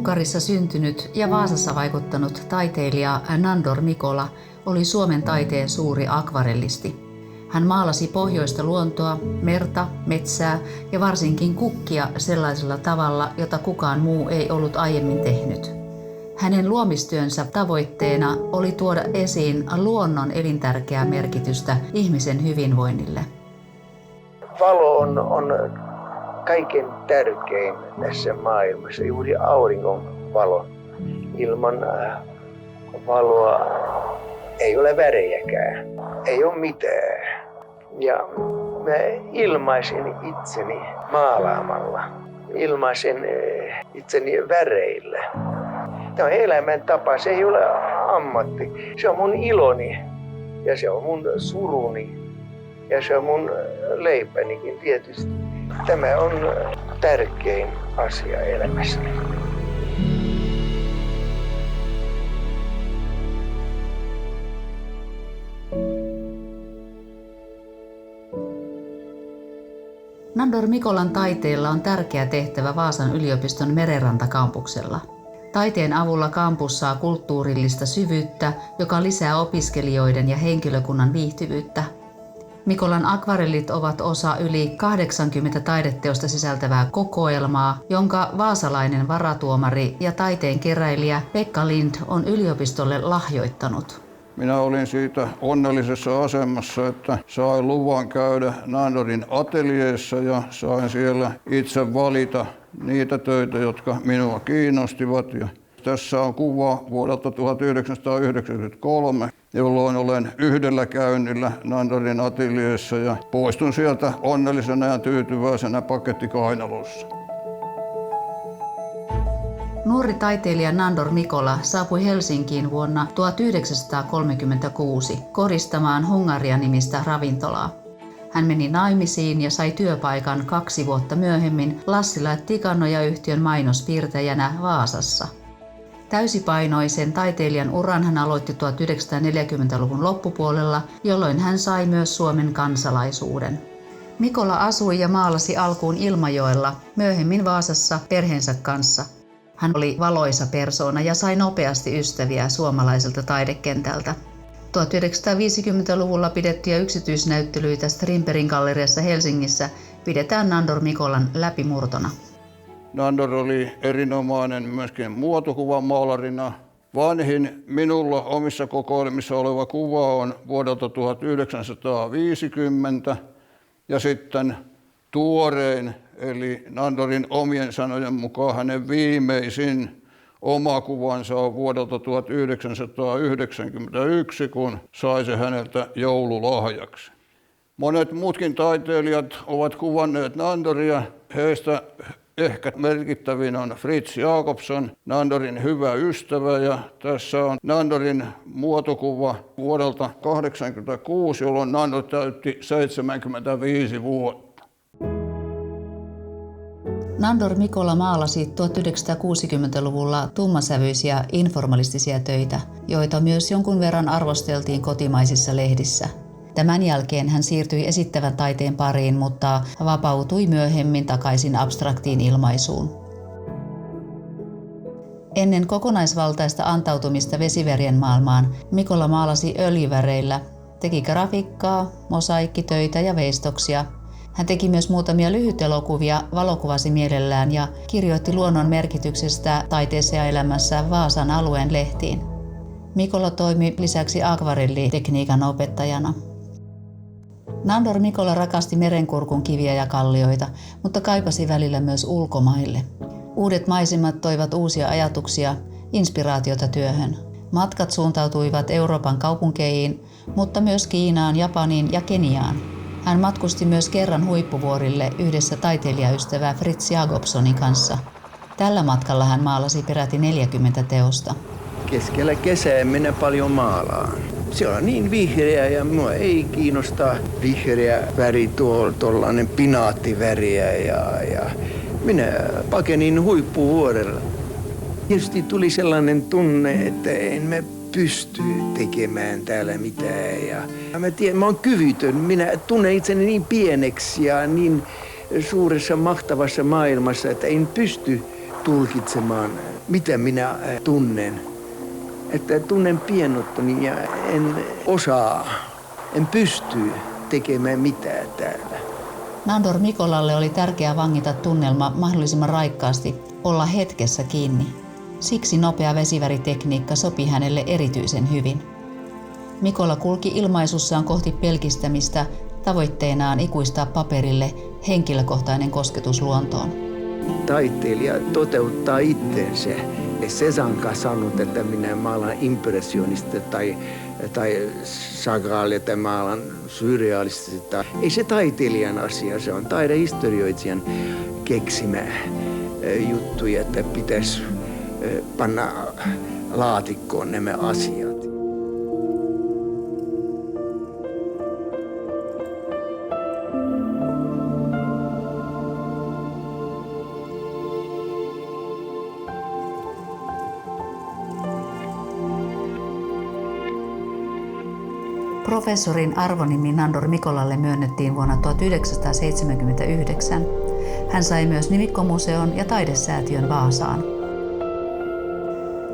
Unkarissa syntynyt ja Vaasassa vaikuttanut taiteilija Nándor Mikkola oli Suomen taiteen suuri akvarellisti. Hän maalasi pohjoista luontoa, merta, metsää ja varsinkin kukkia sellaisella tavalla, jota kukaan muu ei ollut aiemmin tehnyt. Hänen luomistyönsä tavoitteena oli tuoda esiin luonnon elintärkeää merkitystä ihmisen hyvinvoinnille. Valo on kaiken tärkein tässä maailmassa, juuri auringon valo. Ilman valoa ei ole värejäkään, ei ole mitään. Ja mä ilmaisin itseni maalaamalla, ilmaisen itseni väreillä. Tämä on elämäntapa, se ei ole ammatti. Se on mun iloni ja se on mun suruni ja se on mun leipänikin tietysti. Tämä on tärkein asia elämässäni. Nándor Mikkolan taiteella on tärkeä tehtävä Vaasan yliopiston Merenranta-kampuksella. Taiteen avulla kampus saa kulttuurillista syvyyttä, joka lisää opiskelijoiden ja henkilökunnan viihtyvyyttä. Mikkolan akvarellit ovat osa yli 80 taideteosta sisältävää kokoelmaa, jonka vaasalainen varatuomari ja taiteen keräilijä Pekka Lind on yliopistolle lahjoittanut. Minä olin siitä onnellisessa asemassa, että sain luvan käydä Nándorin ateljeessa ja sain siellä itse valita niitä töitä, jotka minua kiinnostivat. Ja tässä on kuva vuodelta 1993, jolloin olen yhdellä käynnillä Nándorin ateljeessa ja poistun sieltä onnellisena ja tyytyväisenä paketti kainalossa. Nuori taiteilija Nándor Mikkola saapui Helsinkiin vuonna 1936 koristamaan Hungaria-nimistä ravintolaa. Hän meni naimisiin ja sai työpaikan 2 vuotta myöhemmin Lassila & Tikanoja-yhtiön mainospiirtäjänä Vaasassa. Täysipainoisen taiteilijan uran hän aloitti 1940-luvun loppupuolella, jolloin hän sai myös Suomen kansalaisuuden. Mikkola asui ja maalasi alkuun Ilmajoella, myöhemmin Vaasassa perheensä kanssa. Hän oli valoisa persoona ja sai nopeasti ystäviä suomalaiselta taidekentältä. 1950-luvulla pidettyjä yksityisnäyttelyitä Strindbergin galleriassa Helsingissä pidetään Nándor Mikkolan läpimurtona. Nándor oli erinomainen myöskin muotokuvamaalarina. Vanhin minulla omissa kokoelmissa oleva kuva on vuodelta 1950 ja sitten tuorein, eli Nándorin omien sanojen mukaan hänen viimeisin oma kuvansa on vuodelta 1991, kun sai se häneltä joululahjaksi. Monet muutkin taiteilijat ovat kuvanneet Nándoria. Heistä ehkä merkittävin on Fritz Jacobson, Nándorin hyvä ystävä, ja tässä on Nándorin muotokuva vuodelta 1986, jolloin Nándor täytti 75 vuotta. Nándor Mikkola maalasi 1960-luvulla tummasävyisiä informalistisia töitä, joita myös jonkun verran arvosteltiin kotimaisissa lehdissä. Tämän jälkeen hän siirtyi esittävän taiteen pariin, mutta vapautui myöhemmin takaisin abstraktiin ilmaisuun. Ennen kokonaisvaltaista antautumista vesivärien maailmaan Mikkola maalasi öljyväreillä, teki grafiikkaa, mosaikkitöitä ja veistoksia. Hän teki myös muutamia lyhytelokuvia, valokuvasi mielellään ja kirjoitti luonnon merkityksestä taiteessa ja elämässä Vaasan alueen lehtiin. Mikkola toimi lisäksi akvarellitekniikan opettajana. Nándor Mikkola rakasti merenkurkun kiviä ja kallioita, mutta kaipasi välillä myös ulkomaille. Uudet maisemat toivat uusia ajatuksia, inspiraatiota työhön. Matkat suuntautuivat Euroopan kaupunkeihin, mutta myös Kiinaan, Japaniin ja Keniaan. Hän matkusti myös kerran huippuvuorille yhdessä taiteilijaystävää Fritz Jacobsonin kanssa. Tällä matkalla hän maalasi peräti 40 teosta. Keskellä kesää minä paljon maalaan. Se on niin vihreä ja minua ei kiinnosta vihreä väri, tuollainen pinaattiväriä ja minä pakenin huippuvuorella. Tietysti tuli sellainen tunne, että en mä pysty tekemään täällä mitään. Ja mä oon kyvytön. Minä tunnen itseni niin pieneksi ja niin suuressa mahtavassa maailmassa, että en pysty tulkitsemaan mitä minä tunnen. Että tunnen pienottuni ja en osaa, en pysty tekemään mitään täällä. Nandor Mikolalle oli tärkeää vangita tunnelma mahdollisimman raikkaasti, olla hetkessä kiinni. Siksi nopea vesiväritekniikka sopi hänelle erityisen hyvin. Mikola kulki ilmaisussaan kohti pelkistämistä, tavoitteenaan ikuistaa paperille henkilökohtainen kosketus luontoon. Taiteilija toteuttaa itsensä. Cézanne sanonut, että minä maalan impressionista tai sagraalia tai maalan surrealistista. Ei se taiteilijan asia, se on taidehistorioitsijan keksimä juttuja, että pitäisi panna laatikkoon nämä asiat. Professorin arvonimi Nandor Mikolalle myönnettiin vuonna 1979. Hän sai myös nimikkomuseon ja taidesäätiön Vaasaan.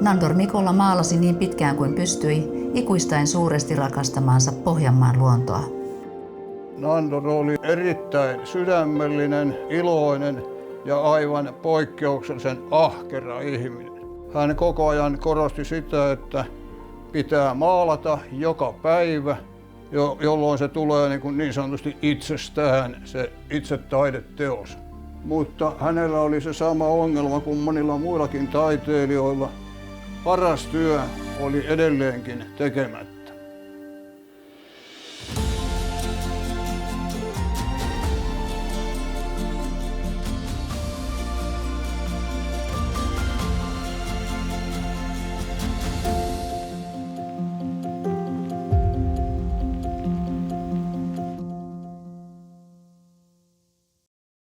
Nandor Mikola maalasi niin pitkään kuin pystyi, ikuistaen suuresti rakastamaansa Pohjanmaan luontoa. Nandor oli erittäin sydämellinen, iloinen ja aivan poikkeuksellisen ahkera ihminen. Hän koko ajan korosti sitä, että pitää maalata joka päivä, jolloin se tulee niin sanotusti itsestään, se itse taideteos. Mutta hänellä oli se sama ongelma kuin monilla muillakin taiteilijoilla. Paras työ oli edelleenkin tekemättä.